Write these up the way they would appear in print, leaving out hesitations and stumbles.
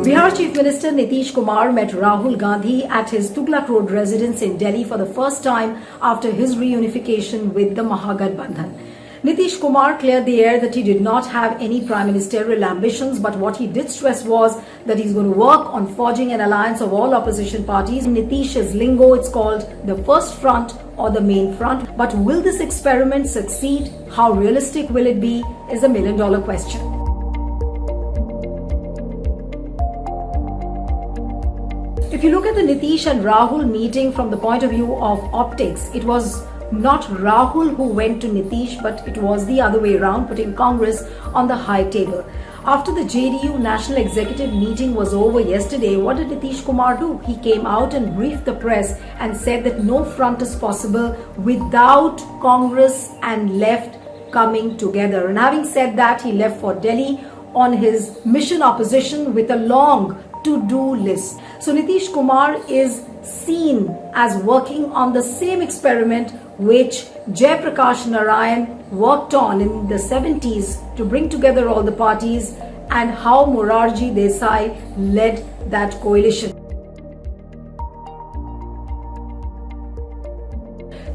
Bihar Chief Minister Nitish Kumar met Rahul Gandhi at his Tughlaq Road residence in Delhi for the first time after his reunification with the Mahagathbandhan. Nitish Kumar cleared the air that he did not have any prime ministerial ambitions, but what he did stress was that he's going to work on forging an alliance of all opposition parties. In Nitish's lingo, it's called the first front or the main front. But will this experiment succeed? How realistic will it be is a million-dollar question. If you look at the Nitish and Rahul meeting from the point of view of optics, it was not Rahul who went to Nitish, but it was the other way around, putting Congress on the high table. After the JDU National Executive meeting was over yesterday, what did Nitish Kumar do? He came out and briefed the press and said that no front is possible without Congress and left coming together. And having said that, he left for Delhi on his mission opposition with a long to-do list. So Nitish Kumar is seen as working on the same experiment which Jai Prakash Narayan worked on in the 70s to bring together all the parties, and how Morarji Desai led that coalition.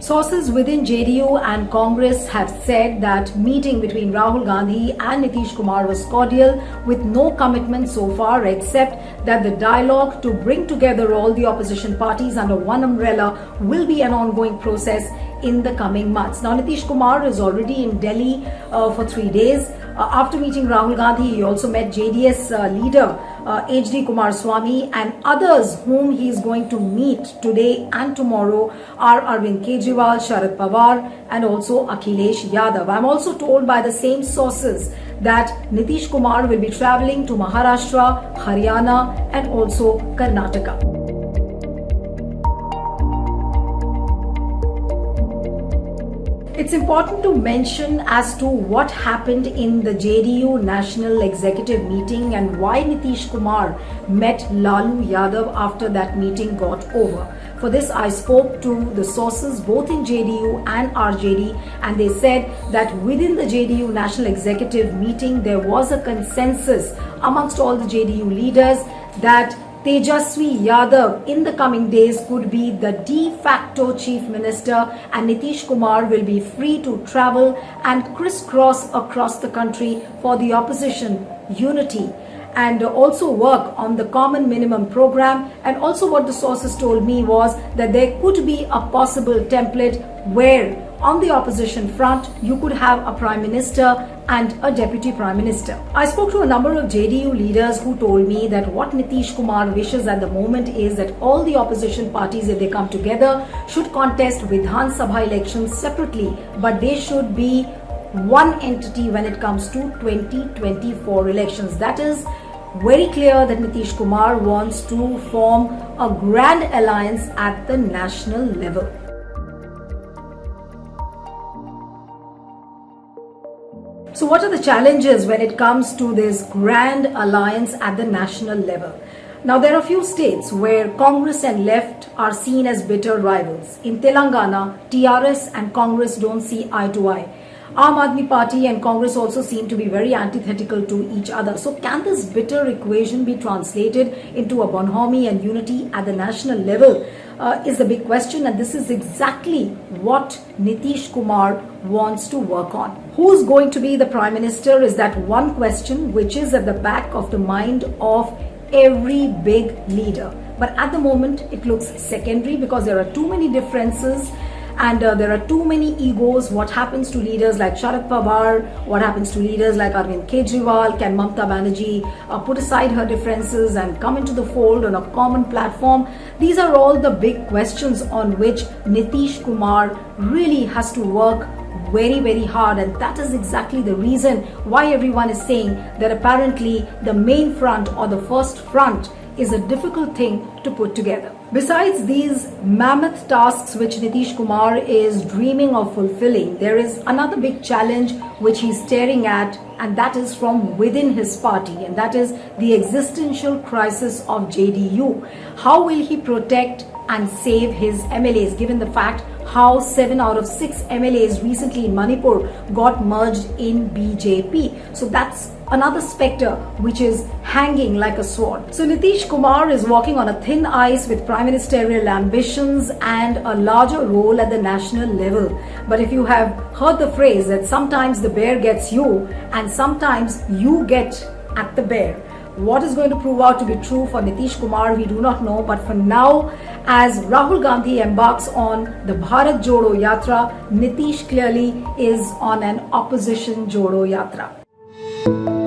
Sources within JDU and Congress have said that meeting between Rahul Gandhi and Nitish Kumar was cordial, with no commitment so far except that the dialogue to bring together all the opposition parties under one umbrella will be an ongoing process in the coming months. Now, Nitish Kumar is already in Delhi for 3 days. After meeting Rahul Gandhi, he also met JDS leader HD Kumaraswamy, and others whom he is going to meet today and tomorrow are Arvind Kejriwal, Sharad Pawar, and also Akhilesh Yadav. I'm also told by the same sources that Nitish Kumar will be travelling to Maharashtra, Haryana, and also Karnataka. It's important to mention as to what happened in the JDU National Executive meeting and why Nitish Kumar met Lalu Yadav after that meeting got over. For this, I spoke to the sources both in JDU and RJD, and they said that within the JDU National Executive meeting, there was a consensus amongst all the JDU leaders that Tejasvi Yadav in the coming days could be the de facto chief minister, and Nitish Kumar will be free to travel and crisscross across the country for the opposition unity and also work on the common minimum program. And also what the sources told me was that there could be a possible template where on the opposition front, you could have a prime minister and a deputy prime minister. I spoke to a number of JDU leaders who told me that what Nitish Kumar wishes at the moment is that all the opposition parties, if they come together, should contest Vidhan Sabha elections separately, but they should be one entity when it comes to 2024 elections. That is very clear that Nitish Kumar wants to form a grand alliance at the national level. So what are the challenges when it comes to this grand alliance at the national level? Now, there are a few states where Congress and left are seen as bitter rivals. In Telangana, TRS and Congress don't see eye to eye. Aam Aadmi Party and Congress also seem to be very antithetical to each other. So can this bitter equation be translated into a bonhomie and unity at the national level is the big question, and this is exactly what Nitish Kumar wants to work on. Who's going to be the Prime Minister is that one question which is at the back of the mind of every big leader. But at the moment, it looks secondary because there are too many differences and there are too many egos. What happens to leaders like Sharad Pawar? What happens to leaders like Arvind Kejriwal? Can Mamta Banerjee put aside her differences and come into the fold on a common platform? These are all the big questions on which Nitish Kumar really has to work very, very hard, and that is exactly the reason why everyone is saying that apparently the main front or the first front is a difficult thing to put together. Besides these mammoth tasks which Nitish Kumar is dreaming of fulfilling, there is another big challenge which he's staring at, and that is from within his party, and that is the existential crisis of JDU. How will he protect and save his MLAs, given the fact how 7 out of 6 MLAs recently in Manipur got merged in BJP. So that's another spectre which is hanging like a sword. So Nitish Kumar is walking on a thin ice with prime ministerial ambitions and a larger role at the national level. But if you have heard the phrase that sometimes the bear gets you and sometimes you get at the bear, what is going to prove out to be true for Nitish Kumar, we do not know. But for now, as Rahul Gandhi embarks on the Bharat Jodo Yatra, Nitish clearly is on an opposition Jodo Yatra.